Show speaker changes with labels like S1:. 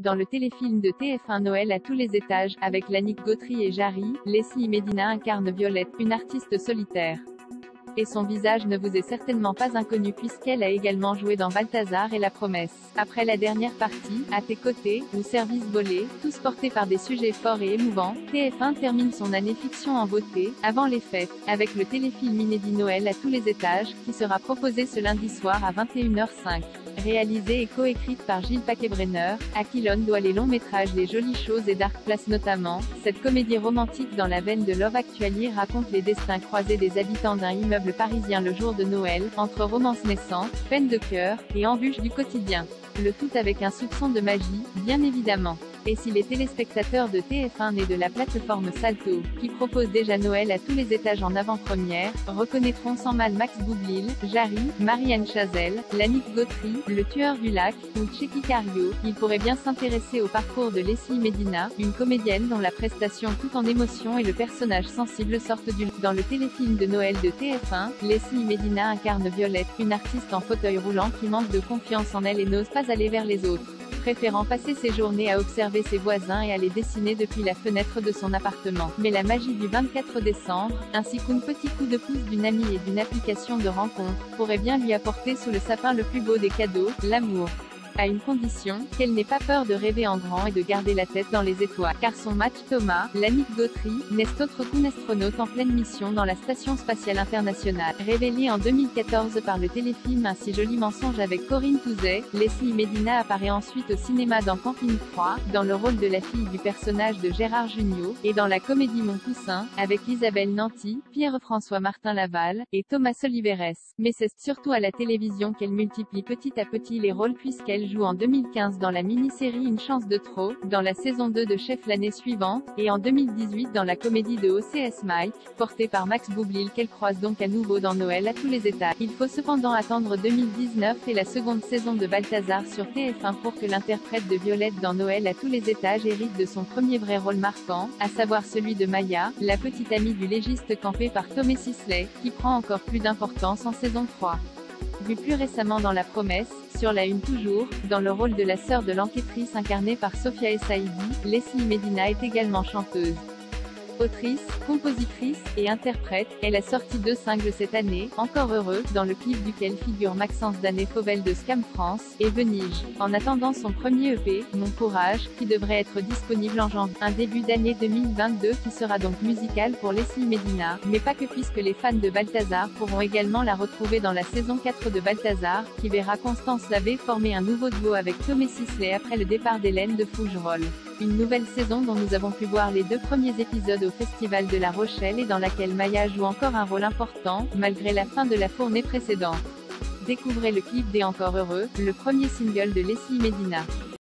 S1: Dans le téléfilm de TF1 Noël à tous les étages, avec Yannick Gautry et Jarry, Leslie Medina incarne Violette, une artiste solitaire. Et son visage ne vous est certainement pas inconnu puisqu'elle a également joué dans Balthazar et La Promesse. Après la dernière partie, À tes côtés, ou Service volé, tous portés par des sujets forts et émouvants, TF1 termine son année fiction en beauté, avant les fêtes, avec le téléfilm inédit Noël à tous les étages, qui sera proposé ce lundi soir à 21h05. Réalisée et coécrite par Gilles Paquet-Brenner, à qui l'on doit les longs métrages Les Jolies Choses et Dark Place notamment, cette comédie romantique dans la veine de Love Actually raconte les destins croisés des habitants d'un immeuble parisien le jour de Noël, entre romance naissante, peine de cœur, et embûches du quotidien. Le tout avec un soupçon de magie, bien évidemment. Et si les téléspectateurs de TF1 nés de la plateforme Salto, qui propose déjà Noël à tous les étages en avant-première, reconnaîtront sans mal Max Boublil, Jarry, Marianne Chazelle, Yannick Gautry, Le Tueur du Lac, ou Tchéky Karyo, ils pourraient bien s'intéresser au parcours de Leslie Medina, une comédienne dont la prestation tout en émotion et le personnage sensible sortent du lot. Dans le téléfilm de Noël de TF1, Leslie Medina incarne Violette, une artiste en fauteuil roulant qui manque de confiance en elle et n'ose pas aller vers les autres, préférant passer ses journées à observer ses voisins et à les dessiner depuis la fenêtre de son appartement. Mais la magie du 24 décembre, ainsi qu'un petit coup de pouce d'une amie et d'une application de rencontre, pourrait bien lui apporter sous le sapin le plus beau des cadeaux, l'amour. À une condition, qu'elle n'ait pas peur de rêver en grand et de garder la tête dans les étoiles. Car son match Thomas, Yannick Gautry, n'est autre qu'un astronaute en pleine mission dans la Station Spatiale Internationale. Révélé en 2014 par le téléfilm Un si joli mensonge avec Corinne Touzet, Leslie Medina apparaît ensuite au cinéma dans Camping 3, dans le rôle de la fille du personnage de Gérard Jugnot, et dans la comédie Mon Poussin, avec Isabelle Nanty, Pierre-François Martin Laval, et Thomas Oliveres. Mais c'est surtout à la télévision qu'elle multiplie petit à petit les rôles puisqu'elle joue en 2015 dans la mini-série Une chance de trop, dans la saison 2 de Chef l'année suivante, et en 2018 dans la comédie de OCS Mike, portée par Max Boublil qu'elle croise donc à nouveau dans Noël à tous les étages. Il faut cependant attendre 2019 et la seconde saison de Balthazar sur TF1 pour que l'interprète de Violette dans Noël à tous les étages hérite de son premier vrai rôle marquant, à savoir celui de Maya, la petite amie du légiste campé par Tomé Sisley, qui prend encore plus d'importance en saison 3. Vu plus récemment dans La Promesse, sur la une toujours, dans le rôle de la sœur de l'enquêtrice incarnée par Sophia Essaidi, Leslie Medina est également chanteuse. Autrice, compositrice, et interprète, elle a sorti 2 singles cette année, Encore heureux, dans le clip duquel figure Maxence Danet-Fauvel de Scam France, et Venige, en attendant son premier EP, Mon Courage, qui devrait être disponible en janvier. Un début d'année 2022 qui sera donc musical pour Leslie Medina, mais pas que puisque les fans de Balthazar pourront également la retrouver dans la saison 4 de Balthazar, qui verra Constance Labbé former un nouveau duo avec Tomé Sisley après le départ d'Hélène de Fougerolles. Une nouvelle saison dont nous avons pu voir les 2 premiers épisodes au Festival de La Rochelle et dans laquelle Maya joue encore un rôle important, malgré la fin de la fournée précédente. Découvrez le clip des Encore heureux, le premier single de Leslie Medina.